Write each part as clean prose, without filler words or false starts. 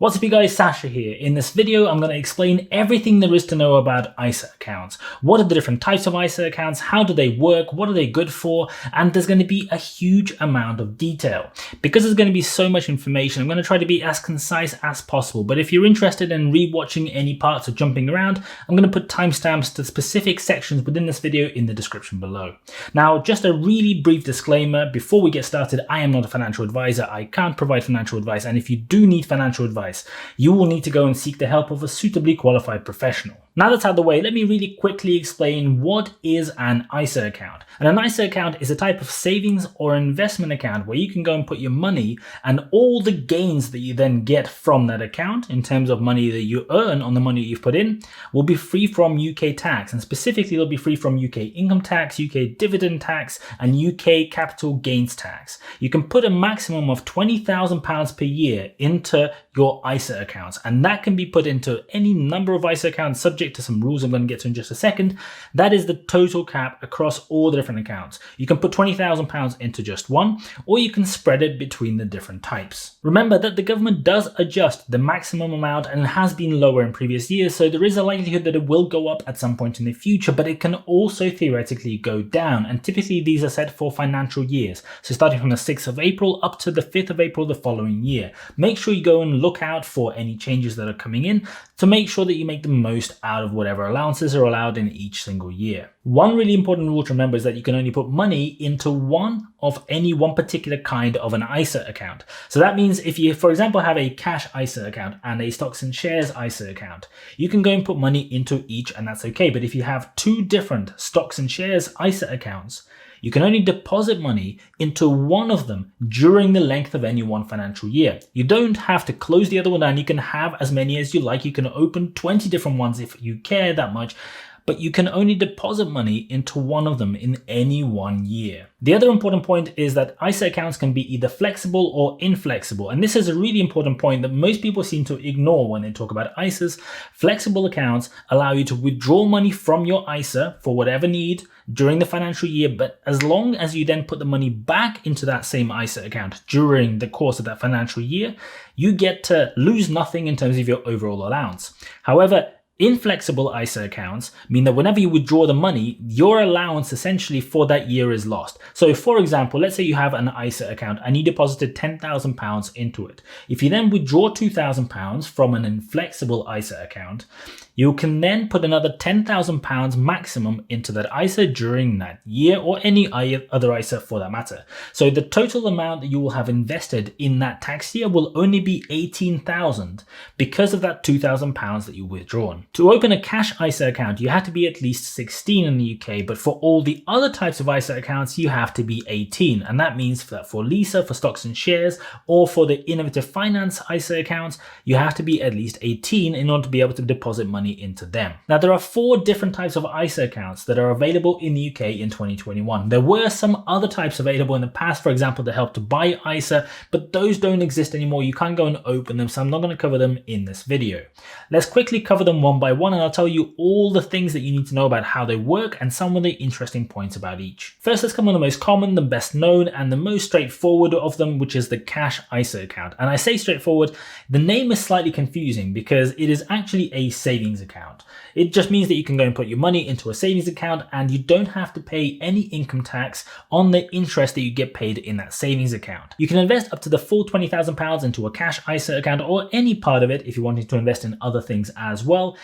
What's up you guys, Sasha here. In this video, I'm going to explain everything there is to know about ISA accounts. What are the different types of ISA accounts? How do they work? What are they good for? And there's going to be a huge amount of detail. Because there's going to be so much information, I'm going to try to be as concise as possible. But if you're interested in rewatching any parts or jumping around, I'm going to put timestamps to specific sections within this video in the description below. Now, just a really brief disclaimer before we get started, I am not a financial advisor. I can't provide financial advice. And if you do need financial advice, you will need to go and seek the help of a suitably qualified professional. Now that's out of the way, let me really quickly explain what is an ISA account. And an ISA account is a type of savings or investment account where you can go and put your money, and all the gains that you then get from that account in terms of money that you earn on the money you've put in will be free from UK tax, and specifically they'll be free from UK income tax, UK dividend tax, and UK capital gains tax. You can put a maximum of £20,000 per year into your ISA accounts, and that can be put into any number of ISA accounts subject to some rules I'm going to get to in just a second. That is the total cap across all the different accounts. You can put £20,000 into just one, or you can spread it between the different types. Remember that the government does adjust the maximum amount and has been lower in previous years, so there is a likelihood that it will go up at some point in the future, but it can also theoretically go down, and typically these are set for financial years. So starting from the 6th of April up to the 5th of April the following year. Make sure you go and look out for any changes that are coming in to make sure that you make the most out of whatever allowances are allowed in each single year. One really important rule to remember is that you can only put money into one particular kind of an ISA account. So that means if you, for example, have a cash ISA account and a stocks and shares ISA account, you can go and put money into each, and that's okay. But if you have two different stocks and shares ISA accounts, you can only deposit money into one of them during the length of any one financial year. You don't have to close the other one down. You can have as many as you like. You can open 20 different ones if you care that much, but you can only deposit money into one of them in any 1 year. The other important point is that ISA accounts can be either flexible or inflexible. And this is a really important point that most people seem to ignore when they talk about ISAs. Flexible accounts allow you to withdraw money from your ISA for whatever need during the financial year, but as long as you then put the money back into that same ISA account during the course of that financial year, you get to lose nothing in terms of your overall allowance. However, inflexible ISA accounts mean that whenever you withdraw the money, your allowance essentially for that year is lost. So for example, let's say you have an ISA account and you deposited £10,000 into it. If you then withdraw £2,000 from an inflexible ISA account, you can then put another £10,000 maximum into that ISA during that year, or any other ISA for that matter. So the total amount that you will have invested in that tax year will only be £18,000 because of that £2,000 that you've withdrawn. To open a cash ISA account, you have to be at least 16 in the UK, but for all the other types of ISA accounts, you have to be 18. And that means that for LISA, for stocks and shares, or for the innovative finance ISA accounts, you have to be at least 18 in order to be able to deposit money into them. Now, there are 4 different types of ISA accounts that are available in the UK in 2021. There were some other types available in the past, for example, the Help to Buy ISA, but those don't exist anymore. You can't go and open them, so I'm not going to cover them in this video. Let's quickly cover them one by one, and I'll tell you all the things that you need to know about how they work and some of the interesting points about each. First, let's come on the most common, the best known, and the most straightforward of them, which is the cash ISA account. And I say straightforward, the name is slightly confusing because it is actually a savings account. It just means that you can go and put your money into a savings account and you don't have to pay any income tax on the interest that you get paid in that savings account. You can invest up to the full £20,000 into a cash ISA account, or any part of it if you're wanting to invest in other things as well.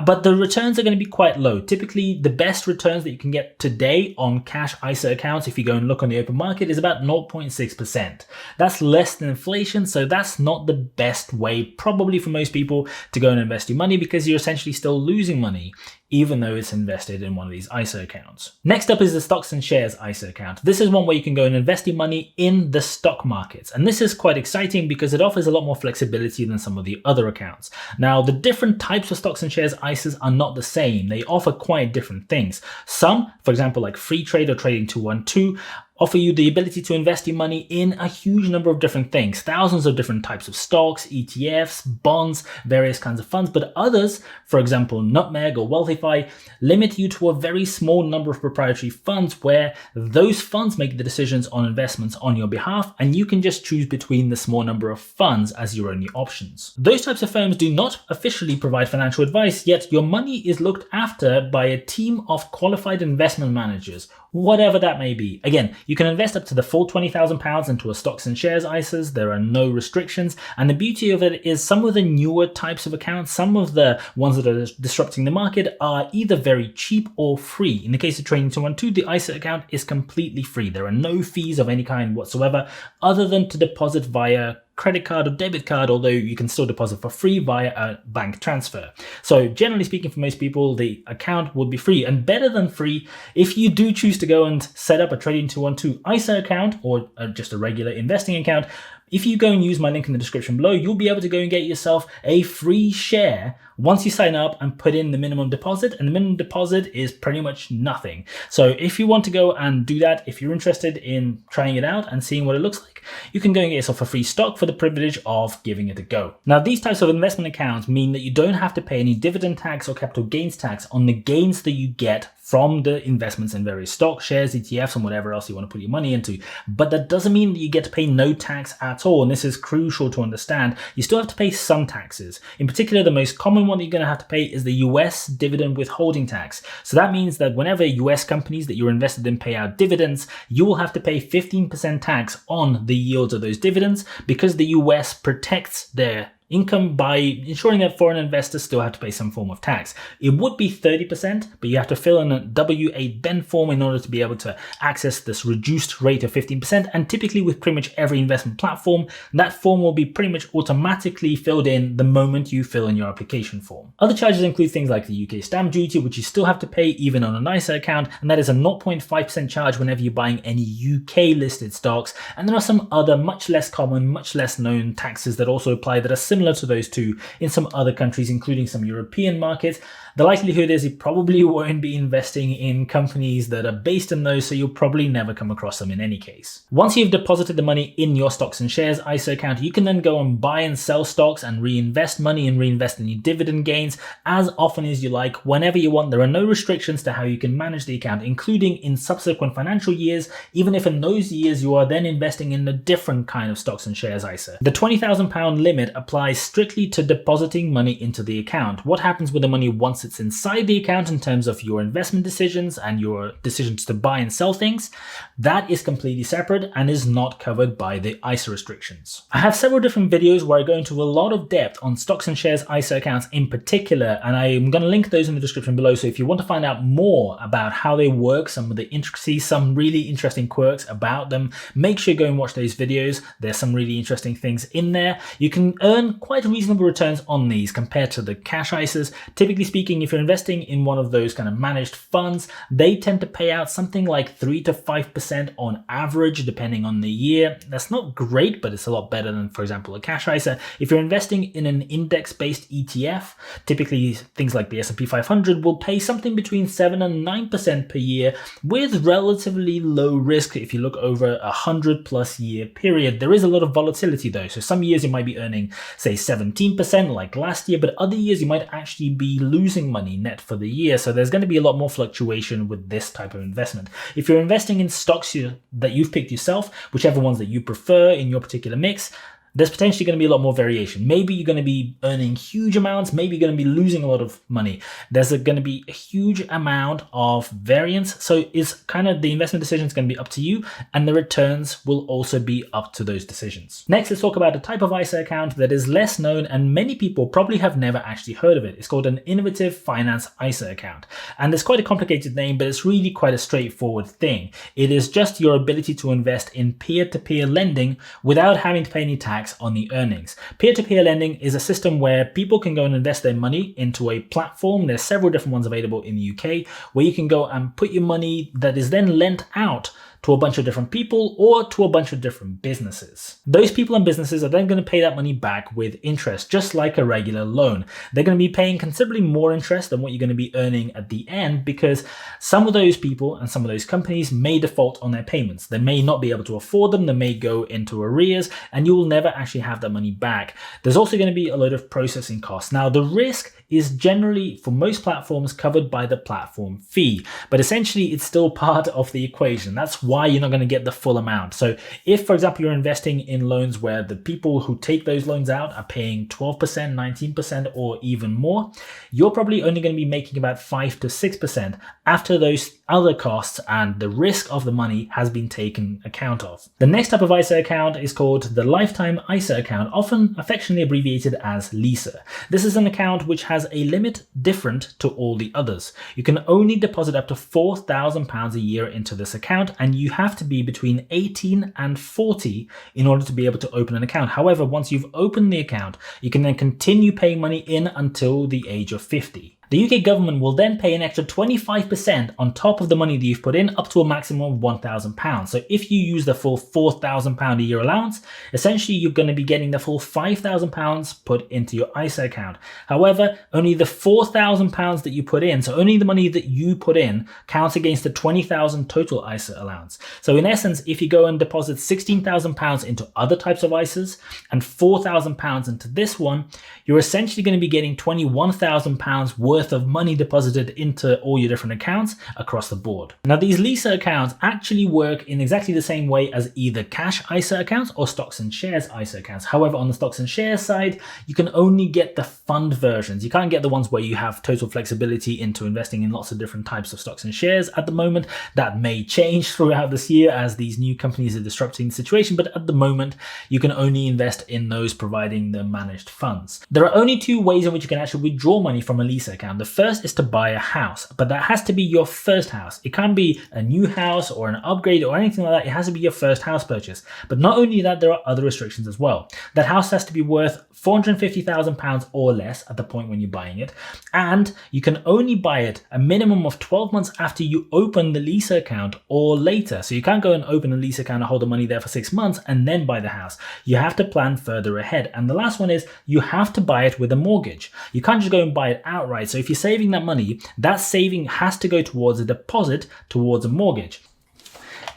But the returns are going to be quite low. Typically, the best returns that you can get today on cash ISA accounts, if you go and look on the open market, is about 0.6%. That's less than inflation, so that's not the best way probably for most people to go and invest your money, because you're essentially still losing money even though it's invested in one of these ISA accounts. Next up is the stocks and shares ISA account. This is one where you can go and invest your money in the stock markets. And this is quite exciting because it offers a lot more flexibility than some of the other accounts. Now, the different types of stocks and shares ISAs are not the same. They offer quite different things. Some, for example, like free trade or trading 212, offer you the ability to invest your money in a huge number of different things, thousands of different types of stocks, ETFs, bonds, various kinds of funds. But others, for example, Nutmeg or Wealthify, limit you to a very small number of proprietary funds where those funds make the decisions on investments on your behalf, and you can just choose between the small number of funds as your only options. Those types of firms do not officially provide financial advice, yet your money is looked after by a team of qualified investment managers, whatever that may be. Again, you can invest up to the full £20,000 into a stocks and shares ISAs. There are no restrictions. And the beauty of it is some of the newer types of accounts, some of the ones that are disrupting the market, are either very cheap or free. In the case of Trading 212, the ISA account is completely free. There are no fees of any kind whatsoever other than to deposit via credit card or debit card, although you can still deposit for free via a bank transfer. So generally speaking, for most people, the account would be free, and better than free if you do choose to go and set up a Trading 212 ISA account or just a regular investing account. If you go and use my link in the description below, you'll be able to go and get yourself a free share once you sign up and put in the minimum deposit, and the minimum deposit is pretty much nothing. So if you want to go and do that, if you're interested in trying it out and seeing what it looks like, you can go and get yourself a free stock for the privilege of giving it a go. Now, these types of investment accounts mean that you don't have to pay any dividend tax or capital gains tax on the gains that you get from the investments in various stocks, shares, ETFs, and whatever else you want to put your money into. But that doesn't mean that you get to pay no tax at all. And this is crucial to understand. You still have to pay some taxes. In particular, the most common one that you're going to have to pay is the US dividend withholding tax. So that means that whenever US companies that you're invested in pay out dividends, you will have to pay 15% tax on the yields of those dividends, because the US protects their income by ensuring that foreign investors still have to pay some form of tax. It would be 30%, but you have to fill in a W-8 Ben form in order to be able to access this reduced rate of 15%. And typically with pretty much every investment platform, that form will be pretty much automatically filled in the moment you fill in your application form. Other charges include things like the UK stamp duty, which you still have to pay even on an ISA account, and that is a 0.5% charge whenever you're buying any UK listed stocks. And there are some other much less common, much less known taxes that also apply that are similar to those two in some other countries, including some European markets. The likelihood is you probably won't be investing in companies that are based in those, so you'll probably never come across them in any case. Once you've deposited the money in your stocks and shares ISA account, you can then go and buy and sell stocks and reinvest money and reinvest in your dividend gains as often as you like, whenever you want. There are no restrictions to how you can manage the account, including in subsequent financial years, even if in those years you are then investing in a different kind of stocks and shares ISA. The £20,000 limit applies strictly to depositing money into the account. What happens with the money once it's inside the account in terms of your investment decisions and your decisions to buy and sell things, that is completely separate and is not covered by the ISA restrictions. I have several different videos where I go into a lot of depth on stocks and shares ISA accounts in particular, and I'm going to link those in the description below. So if you want to find out more about how they work, some of the intricacies, some really interesting quirks about them, make sure you go and watch those videos. There's some really interesting things in there. You can earn quite reasonable returns on these compared to the cash ISAs. Typically speaking, if you're investing in one of those kind of managed funds, they tend to pay out something like 3 to 5% on average, depending on the year. That's not great, but it's a lot better than, for example, a cash ISA. If you're investing in an index-based ETF, typically things like the S&P 500 will pay something between 7 and 9% per year with relatively low risk if you look over a 100+ year period. There is a lot of volatility though. So some years you might be earning, say, 17% like last year, but other years you might actually be losing money net for the year. So there's going to be a lot more fluctuation with this type of investment. If you're investing in stocks that you've picked yourself, whichever ones that you prefer in your particular mix, there's potentially going to be a lot more variation. Maybe you're going to be earning huge amounts. Maybe you're going to be losing a lot of money. There's going to be a huge amount of variance. So it's kind of the investment decision is going to be up to you, and the returns will also be up to those decisions. Next, let's talk about a type of ISA account that is less known and many people probably have never actually heard of it. It's called an innovative finance ISA account. And it's quite a complicated name, but it's really quite a straightforward thing. It is just your ability to invest in peer-to-peer lending without having to pay any tax on the earnings. Peer-to-peer lending is a system where people can go and invest their money into a platform. There's several different ones available in the UK where you can go and put your money that is then lent out to a bunch of different people or to a bunch of different businesses. Those people and businesses are then going to pay that money back with interest, just like a regular loan. They're going to be paying considerably more interest than what you're going to be earning at the end, because some of those people and some of those companies may default on their payments. They may not be able to afford them, they may go into arrears, and you will never actually have that money back. There's also going to be a load of processing costs. Now, the risk is generally, for most platforms, covered by the platform fee, but essentially it's still part of the equation. That's why you're not going to get the full amount. So if, for example, you're investing in loans where the people who take those loans out are paying 12%, 19%, or even more, you're probably only going to be making about 5 to 6% after those other costs and the risk of the money has been taken account of. The next type of ISA account is called the lifetime ISA account, often affectionately abbreviated as LISA. This is an account which has a limit different to all the others. You can only deposit up to £4,000 a year into this account, and you have to be between 18 and 40 in order to be able to open an account. However, once you've opened the account, you can then continue paying money in until the age of 50. The UK government will then pay an extra 25% on top of the money that you've put in, up to a maximum of £1,000. So if you use the full £4,000 a year allowance, essentially you're going to be getting the full £5,000 put into your ISA account. However, only the £4,000 that you put in, so only the money that you put in, counts against the £20,000 total ISA allowance. So in essence, if you go and deposit £16,000 into other types of ISAs and £4,000 into this one, you're essentially going to be getting £21,000 worth of money deposited into all your different accounts across the board. Now, these LISA accounts actually work in exactly the same way as either cash ISA accounts or stocks and shares ISA accounts. However, on the stocks and shares side, you can only get the fund versions. You can't get the ones where you have total flexibility into investing in lots of different types of stocks and shares at the moment. That may change throughout this year as these new companies are disrupting the situation, but at the moment, you can only invest in those providing the managed funds. There are only two ways in which you can actually withdraw money from a LISA account. The first is to buy a house, but that has to be your first house. It can't be a new house or an upgrade or anything like that. It has to be your first house purchase. But not only that, there are other restrictions as well. That house has to be worth £450,000 or less at the point when you're buying it, and you can only buy it a minimum of 12 months after you open the LISA account or later. So you can't go and open a LISA account and hold the money there for 6 months and then buy the house. You have to plan further ahead. And the last one is you have to buy it with a mortgage. You can't just go and buy it outright. So if you're saving that money, that saving has to go towards a deposit towards a mortgage.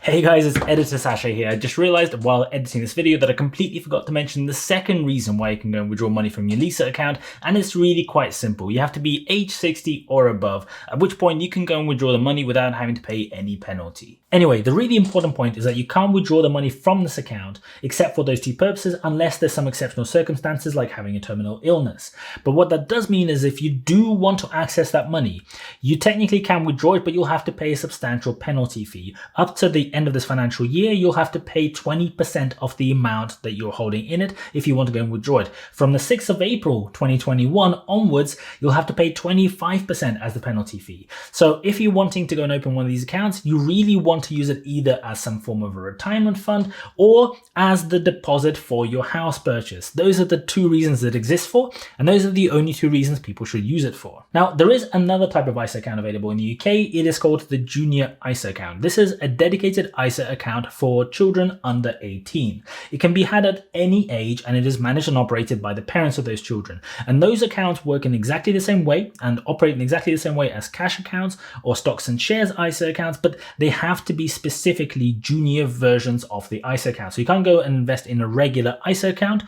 Hey guys, it's Editor Sasha here. I just realized while editing this video that I completely forgot to mention the second reason why you can go and withdraw money from your LISA account, and it's really quite simple. You have to be age 60 or above, at which point you can go and withdraw the money without having to pay any penalty. Anyway, the really important point is that you can't withdraw the money from this account except for those two purposes unless there's some exceptional circumstances like having a terminal illness. But what that does mean is if you do want to access that money, you technically can withdraw it, but you'll have to pay a substantial penalty fee. Up to the end of this financial year, you'll have to pay 20% of the amount that you're holding in it if you want to go and withdraw it. From the 6th of April 2021 onwards, you'll have to pay 25% as the penalty fee. So if you're wanting to go and open one of these accounts, you really want to use it either as some form of a retirement fund or as the deposit for your house purchase. Those are the two reasons it exists for, and those are the only two reasons people should use it for. Now, there is another type of ISA account available in the UK. It is called the Junior ISA account. This is a dedicated ISA account for children under 18. It can be had at any age, and it is managed and operated by the parents of those children. And those accounts work in exactly the same way and operate in exactly the same way as cash accounts or stocks and shares ISA accounts, but they have to be specifically junior versions of the ISA account. So you can't go and invest in a regular ISA account,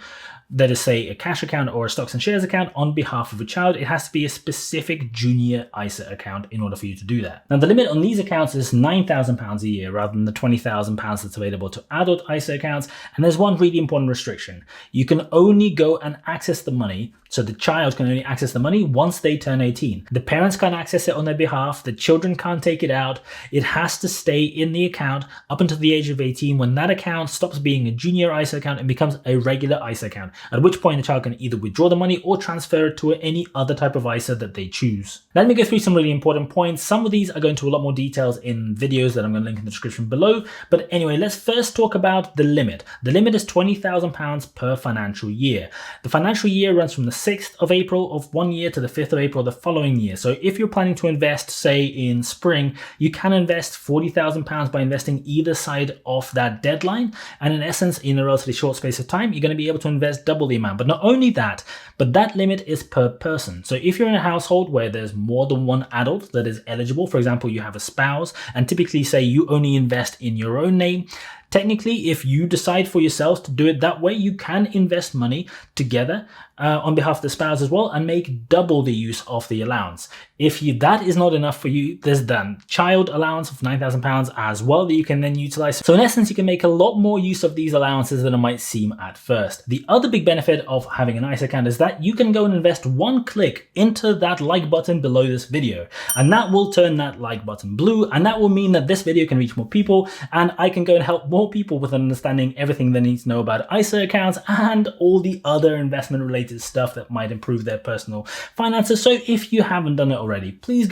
that is, say, a cash account or a stocks and shares account on behalf of a child. It has to be a specific junior ISA account in order for you to do that. Now, the limit on these accounts is £9,000 a year rather than the £20,000 that's available to adult ISA accounts. And there's one really important restriction. You can only go and access the money, so the child can only access the money once they turn 18. The parents can't access it on their behalf. The children can't take it out. It has to stay in the account up until the age of 18, when that account stops being a junior ISA account and becomes a regular ISA account. at which point the child can either withdraw the money or transfer it to any other type of ISA that they choose. Let me go through some really important points. Some of these are going to a lot more details in videos that I'm going to link in the description below. But anyway, let's first talk about the limit. The limit is £20,000 per financial year. The financial year runs from the 6th of April of one year to the 5th of April of the following year. So if you're planning to invest, say in spring, you can invest £40,000 by investing either side of that deadline. And in essence, in a relatively short space of time, you're going to be able to invest double the amount. But not only that, but that limit is per person. So if you're in a household where there's more than one adult that is eligible, for example, you have a spouse, and typically say you only invest in your own name, technically, if you decide for yourselves to do it that way, you can invest money together on behalf of the spouse as well and make double the use of the allowance. If that is not enough for you, there's the child allowance of £9,000 as well that you can then utilize. So in essence, you can make a lot more use of these allowances than it might seem at first. The other big benefit of having an ISA account is that you can go and invest one click into that like button below this video, and that will turn that like button blue, and that will mean that this video can reach more people and I can go and help more people with understanding everything they need to know about ISA accounts and all the other investment related stuff that might improve their personal finances. So if you haven't done it already, please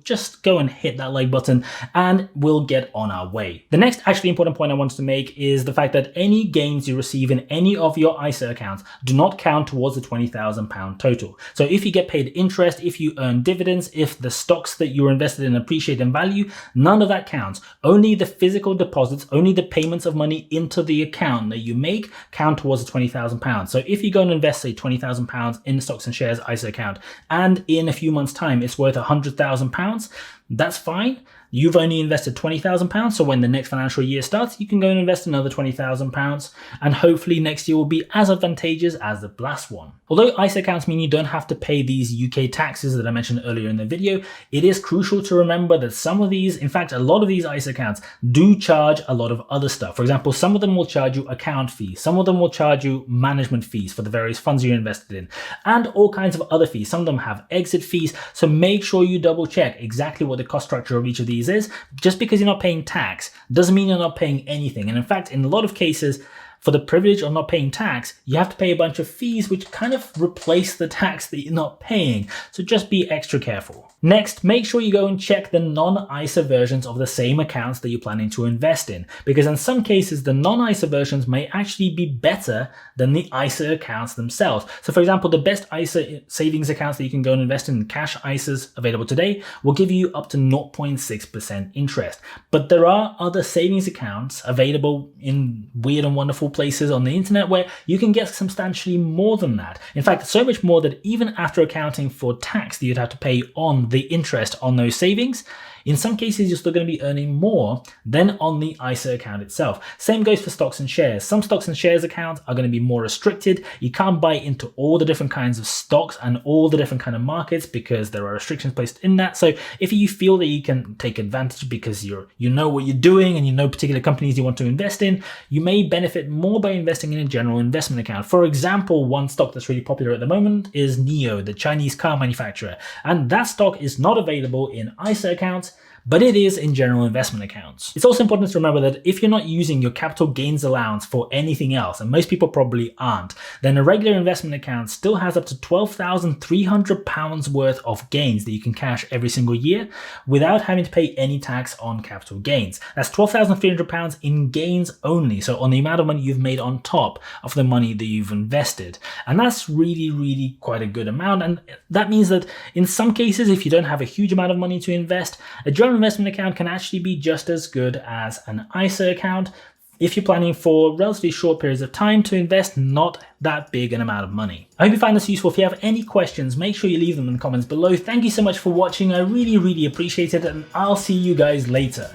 just go and hit that like button and we'll get on our way. The next actually important point I wanted to make is the fact that any gains you receive in any of your ISA accounts do not count towards the £20,000 total. So if you get paid interest, if you earn dividends, if the stocks that you were invested in appreciate in value, none of that counts. Only the physical deposits, only the payments of money into the account that you make count towards the £20,000. So if you go and invest, say, £20,000 in the stocks and shares ISA account, and in a few months' time it's worth £100,000, that's fine. You've only invested £20,000, so when the next financial year starts, you can go and invest another £20,000, and hopefully next year will be as advantageous as the last one. Although ISA accounts mean you don't have to pay these UK taxes that I mentioned earlier in the video, it is crucial to remember that some of these, in fact, a lot of these ISA accounts do charge a lot of other stuff. For example, some of them will charge you account fees, some of them will charge you management fees for the various funds you're invested in, and all kinds of other fees. Some of them have exit fees, so make sure you double check exactly what the cost structure of each of these is. Just because you're not paying tax doesn't mean you're not paying anything. And in fact, in a lot of cases, for the privilege of not paying tax, you have to pay a bunch of fees which kind of replace the tax that you're not paying. So just be extra careful. Next, make sure you go and check the non-ISA versions of the same accounts that you're planning to invest in, because in some cases, the non-ISA versions may actually be better than the ISA accounts themselves. So for example, the best ISA savings accounts that you can go and invest in, cash ISAs available today, will give you up to 0.6% interest. But there are other savings accounts available in weird and wonderful places on the internet where you can get substantially more than that. In fact, so much more that even after accounting for tax that you'd have to pay on the interest on those savings, in some cases, you're still going to be earning more than on the ISA account itself. Same goes for stocks and shares. Some stocks and shares accounts are going to be more restricted. You can't buy into all the different kinds of stocks and all the different kind of markets because there are restrictions placed in that. So if you feel that you can take advantage because you know what you're doing and you know particular companies you want to invest in, you may benefit more by investing in a general investment account. For example, one stock that's really popular at the moment is NIO, the Chinese car manufacturer. And that stock is not available in ISA accounts, but it is in general investment accounts. It's also important to remember that if you're not using your capital gains allowance for anything else, and most people probably aren't, then a regular investment account still has up to £12,300 worth of gains that you can cash every single year without having to pay any tax on capital gains. That's £12,300 in gains only, so on the amount of money you've made on top of the money that you've invested. And that's really, really quite a good amount. And that means that in some cases, if you don't have a huge amount of money to invest, a general investment account can actually be just as good as an ISA account if you're planning for relatively short periods of time to invest not that big an amount of money. I hope you find this useful. If you have any questions, make sure you leave them in the comments below. Thank you so much for watching. I really, really appreciate it, and I'll see you guys later.